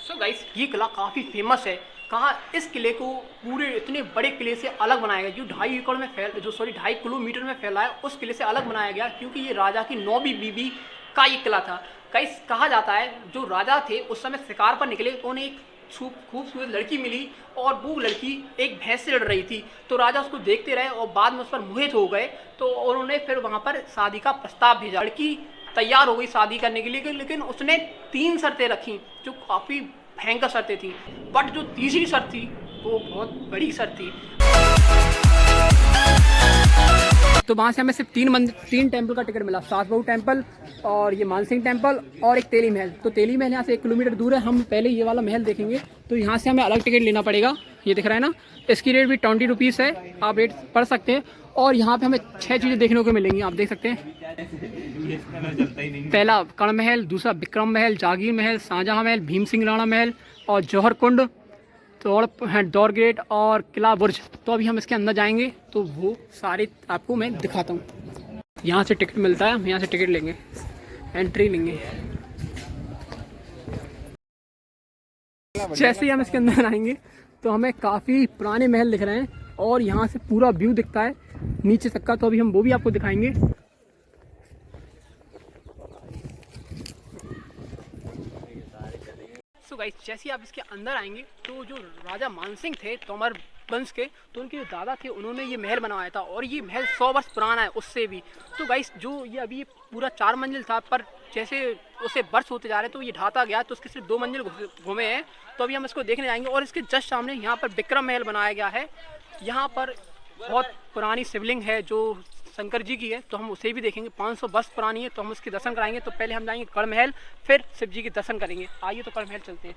So guys, ये किला काफ़ी famous है। कहाँ इस किले को पूरे इतने बड़े किले से अलग बनाया गया, जो 2.5 किलोमीटर में फैला है, उस किले से अलग बनाया गया क्योंकि ये राजा की 9वीं बीवी का ये किला था। गाइस, कहा जाता है जो राजा थे उस समय शिकार पर निकले तो उन्हें एक खूबसूरत लड़की मिली और वो लड़की एक भैंस से लड़ रही थी। तो राजा उसको देखते रहे और बाद में उस पर मोहित हो गए। तो उन्होंने फिर वहाँ पर शादी का प्रस्ताव भेजा। लड़की तैयार हो गई शादी करने के लिए, लेकिन उसने 3 शर्तें रखी जो काफ़ी भयंकर शर्तें थी। बट जो तीसरी शर्त थी वो बहुत बड़ी शर्त थी। तो वहाँ से हमें सिर्फ 3 टेम्पल का टिकट मिला, सात बहू टेम्पल और ये मानसिंह टेम्पल और एक तेली महल। तो तेली महल यहाँ से 1 किलोमीटर दूर है। हम पहले ये वाला महल देखेंगे, तो यहाँ से हमें अलग टिकट लेना पड़ेगा। ये दिख रहा है ना, इसकी रेट भी 20 रुपीज़ है, आप रेट पढ़ सकते हैं। और यहाँ पे हमें 6 चीज़ें देखने को मिलेंगी, आप देख सकते हैं। पहला कर्ण महल, दूसरा विक्रम महल, जागीर महल, शाहजहाँ महल, भीम सिंह राणा महल और जौहर कुंड, दौर गेट और किला बुर्ज। तो अभी हम इसके अंदर जाएंगे तो वो सारे आपको मैं दिखाता हूँ। यहाँ से टिकट मिलता है, हम यहाँ से टिकट लेंगे, एंट्री लेंगे। जैसे ही हम इसके अंदर आएंगे तो हमें काफ़ी पुराने महल दिख रहे हैं और यहाँ से पूरा व्यू दिखता है नीचे तक का। तो अभी हम वो भी आपको दिखाएंगे। सो गाइस, जैसे ही आप इसके अंदर आएंगे तो जो राजा मानसिंह थे तोमर वंश के, तो उनके जो दादा थे उन्होंने ये महल बनवाया था और ये महल 100 वर्ष पुराना है उससे भी। तो गाइस, जो ये अभी पूरा 4 मंजिल था, पर जैसे उसे वर्ष होते जा रहे तो ये ढाता गया, तो उसके सिर्फ 2 मंजिल घूमे हैं। तो अभी हम इसको देखने जाएंगे। और इसके जस्ट सामने यहाँ पर विक्रम महल बनाया गया है। यहाँ पर बहुत पुरानी शिवलिंग है जो शंकर जी की है, तो हम उसे भी देखेंगे। 500 वर्ष पुरानी है, तो हम उसके दर्शन कराएंगे। तो पहले हम जाएंगे कर्ण महल, फिर शिव जी के दर्शन करेंगे। आइए तो कर्ण महल चलते हैं।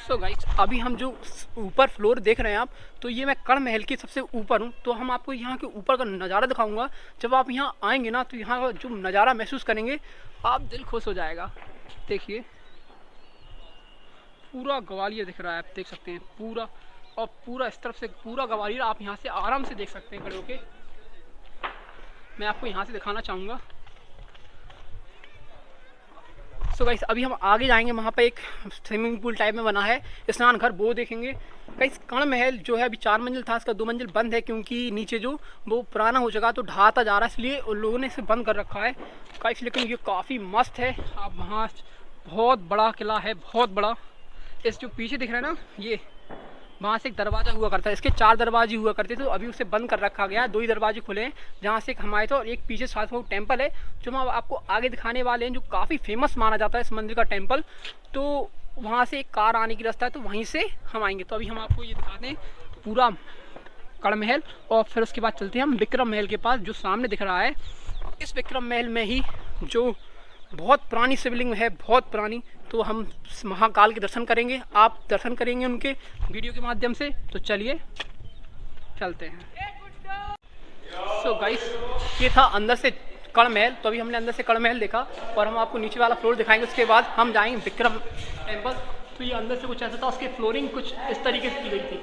सो गाइस, अभी हम जो ऊपर फ्लोर देख रहे हैं आप, तो ये मैं कर्ण महल के सबसे ऊपर हूँ। तो हम आपको यहाँ के ऊपर का नज़ारा दिखाऊंगा। जब आप यहाँ आएंगे ना, तो यहाँ का जो नज़ारा महसूस करेंगे, आप दिल खुश हो जाएगा। देखिए, पूरा ग्वालियर दिख रहा है, आप देख सकते हैं पूरा। और पूरा इस तरफ से पूरा ग्वालियर आप यहाँ से आराम से देख सकते हैं खड़े होके। मैं आपको यहाँ से दिखाना चाहूँगा। सो गाइस, अभी हम आगे जाएंगे। वहाँ पर एक स्विमिंग पूल टाइप में बना है, स्नान घर, वो देखेंगे। गाइस, कर्ण महल जो है अभी 4 मंजिल था, इसका 2 मंजिल बंद है क्योंकि नीचे जो वो पुराना हो चुका, तो ढहाता जा रहा है, इसलिए उन लोगों ने इसे बंद कर रखा है गाइस। लेकिन ये काफ़ी मस्त है। आप वहाँ बहुत बड़ा किला है, बहुत बड़ा। इस जो पीछे दिख रहा है ना, ये वहाँ से एक दरवाज़ा हुआ करता है। इसके 4 दरवाजे हुआ करते थे, तो अभी उसे बंद कर रखा गया है। 2 ही दरवाजे खुले हैं, जहाँ से हम आए थे। और एक पीछे सात बहू टेम्पल है जो हम आपको आगे दिखाने वाले हैं, जो काफ़ी फेमस माना जाता है इस मंदिर का टेम्पल। तो वहाँ से एक कार आने की रास्ता है, तो वहीं से हम आएंगे। तो अभी हम आपको ये दिखाते हैं पूरा कर्ण महल, और फिर उसके बाद चलते हैं हम विक्रम महल के पास, जो सामने दिख रहा है। इस विक्रम महल में ही जो बहुत पुरानी शिवलिंग है, बहुत पुरानी, तो हम महाकाल के दर्शन करेंगे। आप दर्शन करेंगे उनके वीडियो के माध्यम से। तो चलिए चलते हैं। सो गाइस, ये था अंदर से कर्ण महल। तो अभी हमने अंदर से कर्ण महल देखा और हम आपको नीचे वाला फ्लोर दिखाएंगे। उसके बाद हम जाएंगे विक्रम टेम्पल। तो ये अंदर से कुछ ऐसा था, उसकी फ्लोरिंग कुछ इस तरीके से की गई थी।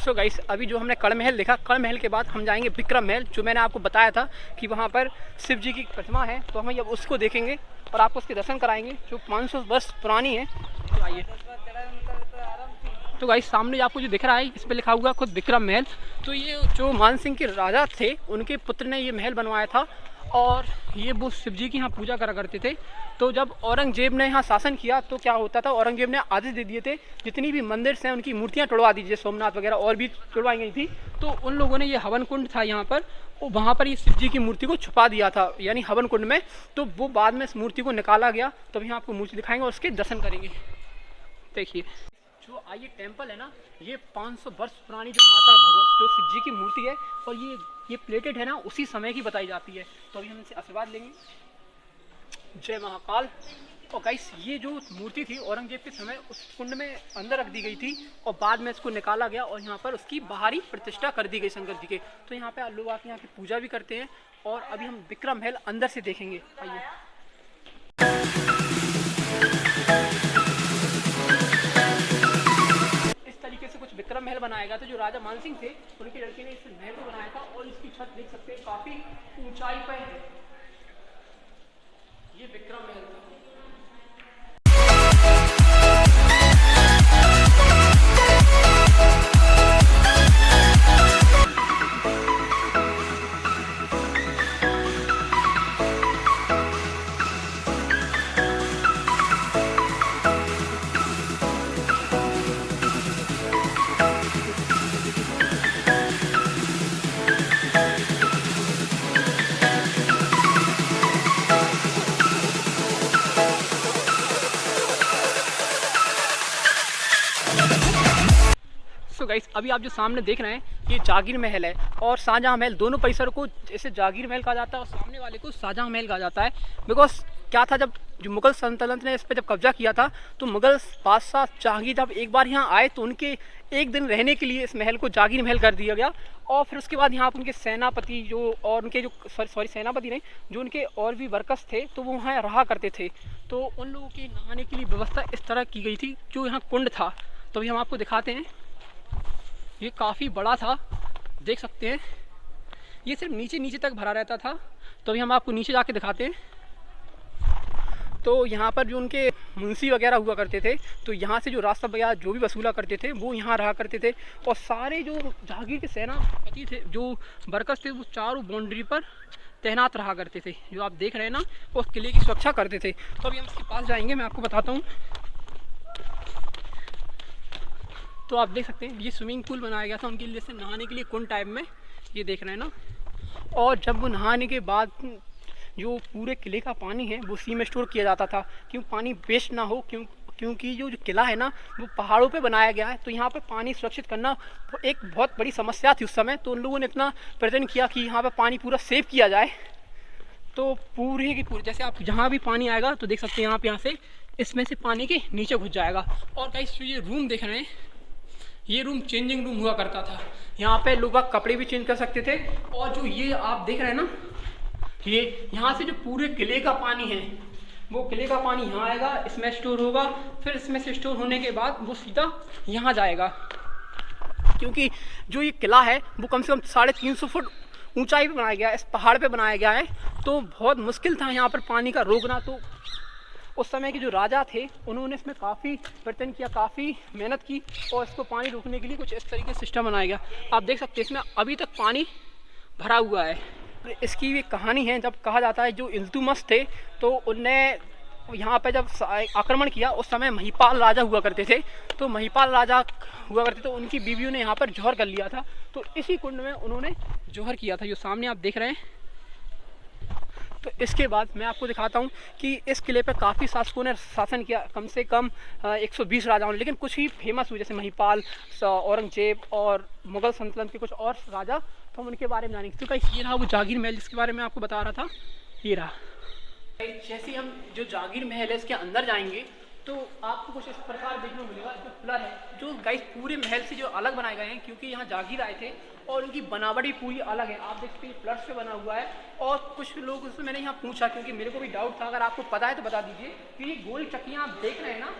सो गाइस, अभी जो हमने कर्ण महल देखा, कर्ण महल के बाद हम जाएंगे विक्रम महल, जो मैंने आपको बताया था कि वहाँ पर शिव जी की प्रतिमा है। तो हम अब उसको देखेंगे और आपको उसके दर्शन कराएंगे जो 500 वर्ष पुरानी है। तो आइए। तो गाइस सामने आपको जो दिख रहा है इस पर लिखा हुआ खुद विक्रम महल। तो ये जो मान सिंह के राजा थे उनके पुत्र ने ये महल बनवाया था और ये वो शिव जी की यहाँ पूजा करा करते थे। तो जब औरंगजेब ने यहाँ शासन किया तो क्या होता था, औरंगजेब ने आदेश दे दिए थे जितनी भी मंदिर हैं उनकी मूर्तियाँ तोड़वा दीजिए, सोमनाथ वगैरह और भी तोड़वाई गई थी। तो उन लोगों ने ये हवन कुंड था यहाँ पर, वहाँ पर ये शिव जी की मूर्ति को छुपा दिया था यानी हवन कुंड में। तो वो बाद में इस मूर्ति को निकाला गया, तभी आपको मूर्ति दिखाएंगे और उसके दर्शन करेंगे। देखिए जो आइए टेम्पल है ना, ये 500 वर्ष पुरानी जो माता भगवत जो शिव जी की मूर्ति है और ये प्लेटेड है ना उसी समय की बताई जाती है। तो अभी हम इनसे आशीर्वाद लेंगे। जय महाकाल। और गाइस ये जो मूर्ति थी औरंगजेब के समय उस कुंड में अंदर रख दी गई थी और बाद में इसको निकाला गया और यहाँ पर उसकी बाहरी प्रतिष्ठा कर दी गई शंकर जी के। तो यहाँ पे लोग आके यहाँ की पूजा भी करते हैं और अभी हम विक्रम महल अंदर से देखेंगे। आइए। कुछ विक्रम महल बनाया गया था जो राजा मान सिंह थे उनके लड़के ने इस महल को बनाया था और इसकी छत देख सकते हैं काफी ऊंचाई पर है। ये विक्रम महल था। तो गाइस अभी आप जो सामने देख रहे हैं ये जागीर महल है और शाहजहां महल, दोनों परिसर को जैसे जागीर महल कहा जाता है और सामने वाले को शाहजहां महल कहा जाता है। बिकॉज क्या था, जब जो मुगल सल्तनत ने इस पर जब कब्जा किया था तो मुगल बादशाह जहांगीर जब एक बार यहाँ आए तो उनके एक दिन रहने के लिए इस महल को जागीर महल कर दिया गया और फिर उसके बाद यहाँ पर उनके सेनापति जो और उनके जो सेनापति नहीं जो उनके और भी वर्कर्स थे तो वो वहाँ रहा करते थे। तो उन लोगों के नहाने के लिए व्यवस्था इस तरह की गई थी। जो यहाँ कुंड था तो अभी हम आपको दिखाते हैं, ये काफ़ी बड़ा था, देख सकते हैं। ये सिर्फ नीचे तक भरा रहता था। तो अभी हम आपको नीचे जाके दिखाते हैं। तो यहाँ पर जो उनके मुंशी वगैरह हुआ करते थे तो यहाँ से जो रास्ता वगैरह जो भी वसूला करते थे वो यहाँ रहा करते थे और सारे जो जहांगीर के सेनापति थे जो वर्कर्स थे वो चारों बाउंड्री पर तैनात रहा करते थे। जो आप देख रहे हैं ना उस किले की सुरक्षा करते थे। तो अभी हम इसके पास जाएंगे, मैं आपको बताता हूँ। तो आप देख सकते हैं ये स्विमिंग पूल बनाया गया था उनके लिए, जैसे नहाने के लिए कुंड टाइप में, ये देख रहे हैं ना। और जब वो नहाने के बाद जो पूरे किले का पानी है वो सी में स्टोर किया जाता था क्यों पानी वेस्ट ना हो, क्योंकि जो किला है ना वो पहाड़ों पे बनाया गया है तो यहाँ पे पानी सुरक्षित करना एक बहुत बड़ी समस्या थी उस समय। तो उन लोगों ने इतना प्रयत्न किया कि यहाँ पे पानी पूरा सेव किया जाए। तो पूरे की पूरी जैसे आप जहाँ भी पानी आएगा तो देख सकते हैं यहाँ से इसमें से पानी के नीचे घुस जाएगा। और गाइस ये रूम देख रहे हैं, ये रूम चेंजिंग रूम हुआ करता था। यहाँ पे लोग कपड़े भी चेंज कर सकते थे। और जो ये आप देख रहे हैं ना, ये यहाँ से जो पूरे किले का पानी है वो किले का पानी यहाँ आएगा, इसमें स्टोर होगा, फिर इसमें से स्टोर होने के बाद वो सीधा यहाँ जाएगा। क्योंकि जो ये किला है वो कम से कम 350 फुट ऊंचाई पे बनाया गया है, इस पहाड़ पे बनाया गया है। तो बहुत मुश्किल था यहाँ पर पानी का रोकना। तो उस समय के जो राजा थे उन्होंने इसमें काफ़ी प्रयत्न किया, काफ़ी मेहनत की और इसको पानी रोकने के लिए कुछ इस तरीके से सिस्टम बनाया गया। आप देख सकते हैं इसमें अभी तक पानी भरा हुआ है। इसकी भी कहानी है, जब कहा जाता है जो इल्तुतमिश थे तो उनने यहाँ पे जब आक्रमण किया उस समय महिपाल राजा हुआ करते थे। तो महिपाल राजा हुआ करते तो उनकी बीवियों ने यहाँ पर जौहर कर लिया था। तो इसी कुंड में उन्होंने जौहर किया था, जो सामने आप देख रहे हैं। तो इसके बाद मैं आपको दिखाता हूँ कि इस किले पर काफ़ी शासकों ने शासन किया, कम से कम 120 राजाओं ने, लेकिन कुछ ही फेमस हुए जैसे महिपाल, औरंगजेब और मुगल सल्तनत के कुछ और राजा। तो हम उनके बारे में जानेंगे। तो कहीं ये रहा वो जागीर महल जिसके बारे में आपको बता रहा था, ये रहा। जैसे हम जो जागीर महल है इसके अंदर जाएंगे तो आपको कुछ इस प्रकार देखने को मिलेगा। जो पिलर है जो गाइस पूरे महल से जो अलग बनाए गए हैं क्योंकि यहाँ जागीर आए थे और उनकी बनावट भी पूरी अलग है। आप देखते हैं पिलर्स पे बना हुआ है। और कुछ लोग उससे मैंने यहाँ पूछा क्योंकि मेरे को भी डाउट था, अगर आपको पता है तो बता दीजिए कि ये गोल चक्कियाँ आप देख रहे हैं ना,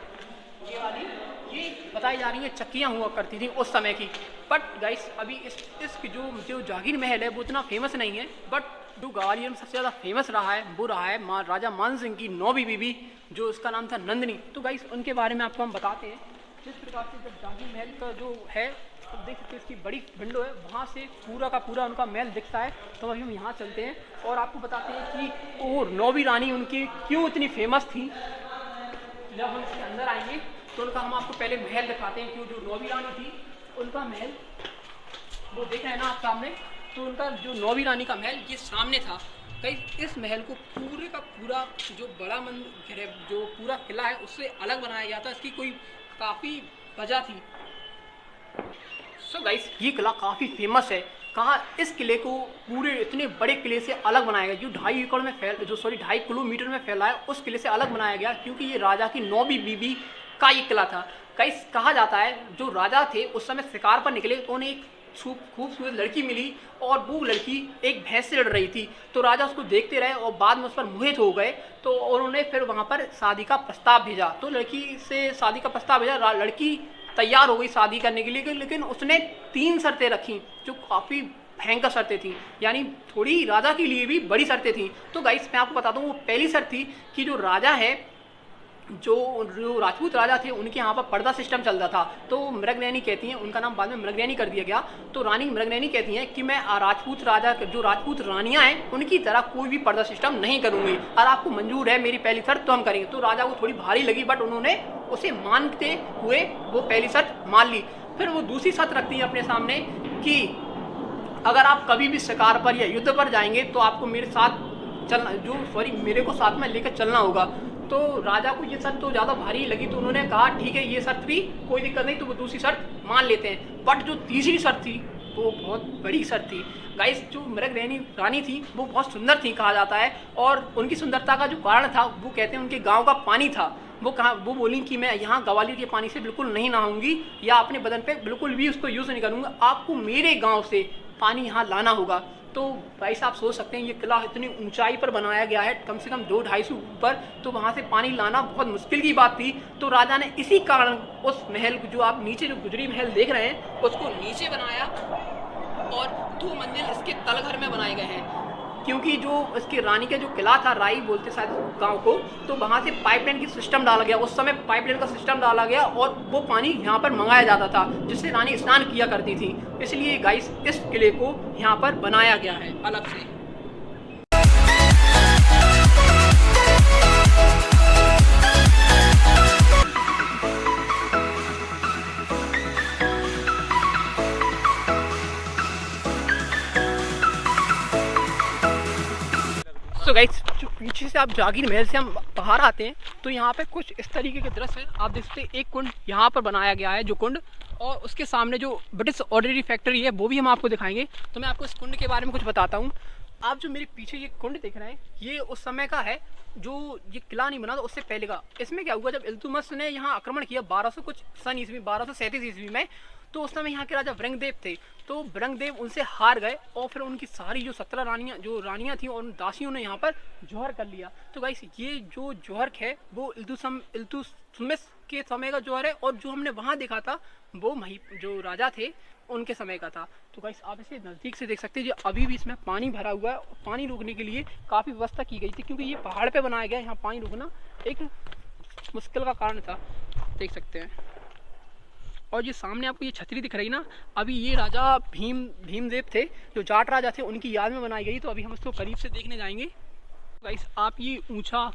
ये वाली, ये बताई जा रही हैं चक्कियाँ हुआ करती थी उस समय की। बट गाइस अभी इस जो जागीर महल है वो इतना फेमस नहीं है, बट जो ग्वालियर में सबसे ज़्यादा फेमस रहा है वो रहा है राजा मान सिंह की 9वीं बीवी, जो उसका नाम था नंदिनी। तो गाइस उनके बारे में आपको हम बताते हैं। जिस प्रकार से जब जागीर महल का जो है, तो देख सकते हैं इसकी बड़ी विंडो है, वहाँ से पूरा का पूरा उनका महल दिखता है। तो अभी हम यहाँ चलते हैं और आपको बताते हैं कि वो 9वीं रानी उनकी क्यों इतनी फेमस थी। जब हम इसके अंदर आएंगे तो उनका हम आपको पहले महल दिखाते हैं, क्यों जो 9वीं रानी थी उनका महल वो देख रहे हैं ना आप सामने। तो उनका जो 9वीं रानी का महल ये सामने था। कई इस महल को पूरे का पूरा जो बड़ा मंदिर है, जो पूरा किला है, उससे अलग बनाया गया था। इसकी कोई काफ़ी वजह थी। सो गाइस ये किला काफ़ी फेमस है। कहाँ इस किले को पूरे इतने बड़े किले से अलग बनाया गया, जो 2.5 एकड़ में 2.5 किलोमीटर में फैला है, उस किले से अलग बनाया गया, क्योंकि ये राजा की 9वीं बीवी का ये किला था। गाइस कहा जाता है जो राजा थे उस समय शिकार पर निकले तो उन्हें एक खूबसूरत लड़की मिली और वो लड़की एक भैंस से लड़ रही थी। तो राजा उसको देखते रहे और बाद में उस पर मोहित हो गए। तो उन्होंने फिर वहाँ पर शादी का प्रस्ताव भेजा। तो लड़की से शादी का प्रस्ताव भेजा, लड़की तैयार हो गई शादी करने के लिए, लेकिन उसने 3 शर्तें रखी जो काफ़ी भयंकर शर्तें थी, यानी थोड़ी राजा के लिए भी बड़ी शर्तें थी। तो गाइस मैं आपको बता दूँ, वो पहली शर्त थी कि जो राजा है, जो राजपूत राजा थे, उनके यहाँ पर पर्दा सिस्टम चलता था। तो मृगनयनी कहती हैं, उनका नाम बाद में मृगनयनी कर दिया गया। तो रानी मृगनयनी कहती हैं कि मैं राजपूत राजा, जो राजपूत रानियाँ हैं, उनकी तरह कोई भी पर्दा सिस्टम नहीं करूँगी, और आपको मंजूर है मेरी पहली शर्त तो हम करेंगे। तो राजा को थोड़ी भारी लगी, बट उन्होंने उसे मानते हुए वो पहली शर्त मान ली। फिर वो दूसरी शर्त रखती है अपने सामने कि अगर आप कभी भी शिकार पर या युद्ध पर जाएंगे तो आपको मेरे साथ चलना, मेरे को साथ में लेकर चलना होगा। तो राजा को ये शर्त तो ज़्यादा भारी लगी, तो उन्होंने कहा ठीक है ये शर्त भी कोई दिक्कत नहीं, तो वो दूसरी शर्त मान लेते हैं। बट जो तीसरी शर्त थी वो बहुत बड़ी शर्त थी। गाइस जो मृगनयनी रानी थी वो बहुत सुंदर थी कहा जाता है, और उनकी सुंदरता का जो कारण था वो कहते हैं उनके गाँव का पानी था। वो बोली कि मैं यहाँ ग्वालियर के पानी से बिल्कुल नहीं नहाऊंगी या अपने बदन पे बिल्कुल भी उसको यूज़ नहीं करूँगा, आपको मेरे गाँव से पानी यहाँ लाना होगा। तो भाई साहब सोच सकते हैं ये किला इतनी ऊंचाई पर बनाया गया है, कम से कम 2-250 ऊपर, तो वहाँ से पानी लाना बहुत मुश्किल की बात थी। तो राजा ने इसी कारण उस महल को, जो आप नीचे जो गुजरी महल देख रहे हैं, उसको नीचे बनाया और 2 मंजिल इसके तलघर में बनाए गए हैं। क्योंकि जो इसकी रानी का जो किला था, राई बोलते शायद गांव को, तो वहाँ से पाइपलाइन की सिस्टम डाला गया। उस समय पाइपलाइन का सिस्टम डाला गया और वो पानी यहाँ पर मंगाया जाता था, जिससे रानी स्नान किया करती थी। इसलिए गाइस इस किले को यहाँ पर बनाया गया है अलग से। तो गाइस जो पीछे से आप जागीर महल से हम बाहर आते हैं तो यहाँ पे कुछ इस तरीके के दृश्य है। आप देख सकते हैं एक कुंड यहाँ पर बनाया गया है, जो कुंड, और उसके सामने जो ब्रिटिश ऑर्डिनरी फैक्ट्री है वो भी हम आपको दिखाएंगे। तो मैं आपको इस कुंड के बारे में कुछ बताता हूँ। आप जो मेरे पीछे ये कुंड देख रहे हैं, ये उस समय का है, जो ये किला नहीं बना था उससे पहले का। इसमें क्या हुआ, जब इल्तुतमिश ने यहाँ आक्रमण किया 1200 कुछ सन ईस्वी, 1237 ईस्वी में, तो उस समय यहाँ के राजा वृंगदेव थे। तो वृंगदेव उनसे हार गए और फिर उनकी सारी जो 17 रानियाँ थीं और उन दासियों ने यहाँ पर जौहर कर लिया। तो गाइस ये जो जौहर है वो इल्तुतमिश के समय का जौहर है, और जो हमने वहाँ देखा था वो जो राजा थे उनके समय का था। तो गाइस आप इसे नज़दीक से देख सकते हैं, जो अभी भी इसमें पानी भरा हुआ है। पानी रोकने के लिए काफ़ी व्यवस्था की गई थी, क्योंकि ये पहाड़ पे बनाया गया है, यहाँ पानी रोकना एक मुश्किल का कारण था, देख सकते हैं। और ये सामने आपको ये छतरी दिख रही ना, अभी ये राजा भीमदेव थे, जो जाट राजा थे, उनकी याद में बनाई गई। तो अभी हम इसको करीब से देखने जाएंगे। गाइस आप ये ऊंचा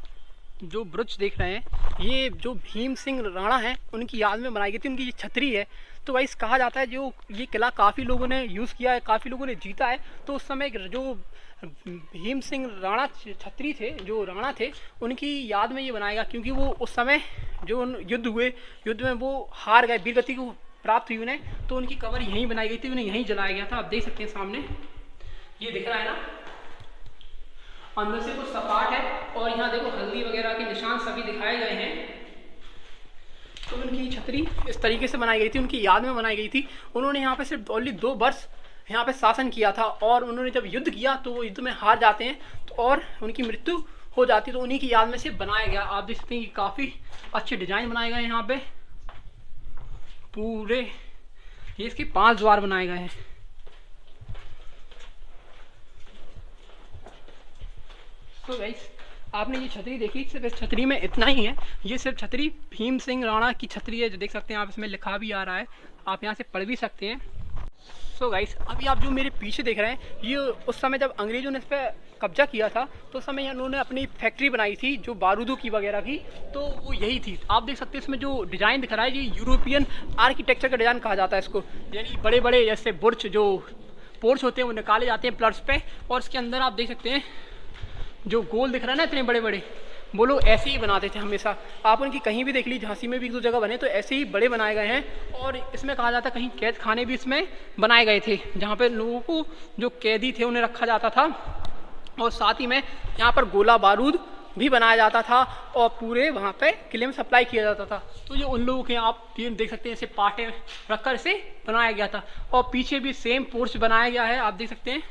जो ब्रुज देख रहे हैं, ये जो भीम सिंह राणा हैं उनकी याद में बनाई गई थी, उनकी ये छतरी है। तो गाइस कहा जाता है जो ये किला काफ़ी लोगों ने यूज़ किया है, काफ़ी लोगों ने जीता है। तो उस समय जो भीम सिंह राणा छतरी थे, जो राणा थे, उनकी याद में ये बनाएगा, क्योंकि वो उस समय जो युद्ध हुए, युद्ध में वो हार गए, वीरगति को प्राप्त हुई उन्हें, तो उनकी कब्र यहीं बनाई गई थी, उन्हें यहीं जलाया गया था। आप देख सकते हैं सामने ये दिख रहा है ना, अंदर से कुछ सपाट है और यहाँ देखो हल्दी वगैरह के निशान सभी दिखाए गए हैं। तो उनकी छतरी इस तरीके से बनाई गई थी, उनकी याद में बनाई गई थी। उन्होंने यहाँ पे सिर्फ ओनली 2 वर्ष यहाँ पे शासन किया था, और उन्होंने जब युद्ध किया तो वो युद्ध में हार जाते हैं तो और उनकी मृत्यु हो जाती है, तो उन्हीं की याद में से बनाया गया। आप देख सकते हैं कि काफ़ी अच्छे डिजाइन बनाए गए हैं यहाँ पे, पूरे ये इसके 5 द्वार बनाए गए हैं। तो गाइस आपने ये छतरी देखी, सिर्फ इस छतरी में इतना ही है। ये सिर्फ छतरी भीम सिंह राणा की छतरी है, जो देख सकते हैं आप, इसमें लिखा भी आ रहा है, आप यहाँ से पढ़ भी सकते हैं। सो गाइस अभी आप जो मेरे पीछे देख रहे हैं, ये उस समय जब अंग्रेज़ों ने इस पर कब्जा किया था तो उस समय उन्होंने अपनी फैक्ट्री बनाई थी जो बारूदों की वगैरह की, तो वो यही थी। आप देख सकते हैं इसमें जो डिज़ाइन दिख रहा है, ये यूरोपियन आर्किटेक्चर का डिज़ाइन कहा जाता है इसको, यानी बड़े बड़े जैसे बुर्ज जो पोर्च होते हैं वो निकाले जाते हैं प्लर्स पे, और इसके अंदर आप देख सकते हैं जो गोल दिख रहा है ना इतने बड़े बड़े, वो लोग ऐसे ही बनाते थे हमेशा। आप उनकी कहीं भी देख ली, झांसी में भी एक दो जगह बने तो ऐसे ही बड़े बनाए गए हैं। और इसमें कहा जाता है कहीं कैद खाने भी इसमें बनाए गए थे, जहाँ पे लोगों को जो कैदी थे उन्हें रखा जाता था, और साथ ही में यहाँ पर गोला बारूद भी बनाया जाता था और पूरे वहाँ पे किले में सप्लाई किया जाता था। तो ये उन लोगों के आप ये देख सकते हैं, इसे पाटे रखकर इसे बनाया गया था। और पीछे भी सेम पोर्च बनाया गया है, आप देख सकते हैं,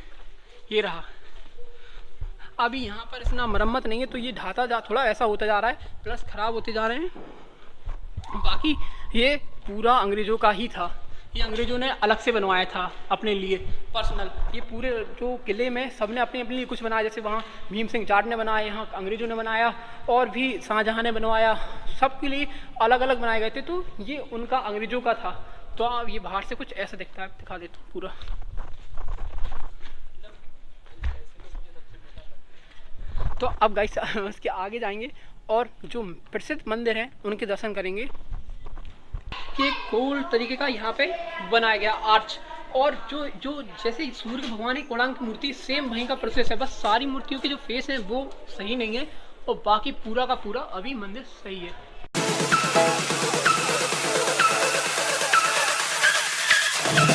ये रहा। अभी यहाँ पर इतना मरम्मत नहीं है तो ये ढाता जा थोड़ा ऐसा होता जा रहा है, प्लस ख़राब होते जा रहे हैं। बाकी ये पूरा अंग्रेज़ों का ही था, ये अंग्रेज़ों ने अलग से बनवाया था अपने लिए पर्सनल। ये पूरे जो किले में सब ने अपने लिए कुछ बनाया, जैसे वहाँ भीम सिंह जाट ने बनाया, यहाँ अंग्रेज़ों ने बनाया, और भी शाहजहाँ ने बनवाया, सबके लिए अलग अलग बनाए गए थे। तो ये उनका अंग्रेज़ों का था। तो आप ये बाहर से कुछ ऐसा दिखता है, दिखा देता हूँ पूरा। तो अब गाइस उसके आगे जाएंगे और जो प्रसिद्ध मंदिर हैं उनके दर्शन करेंगे। कि एक गोल तरीके का यहाँ पे बनाया गया आर्च, और जो जैसे सूर्य भगवान की कोणार्क की मूर्ति सेम वहीं का प्रोसेस है, बस सारी मूर्तियों के जो फेस हैं वो सही नहीं है और बाकी पूरा का पूरा अभी मंदिर सही है।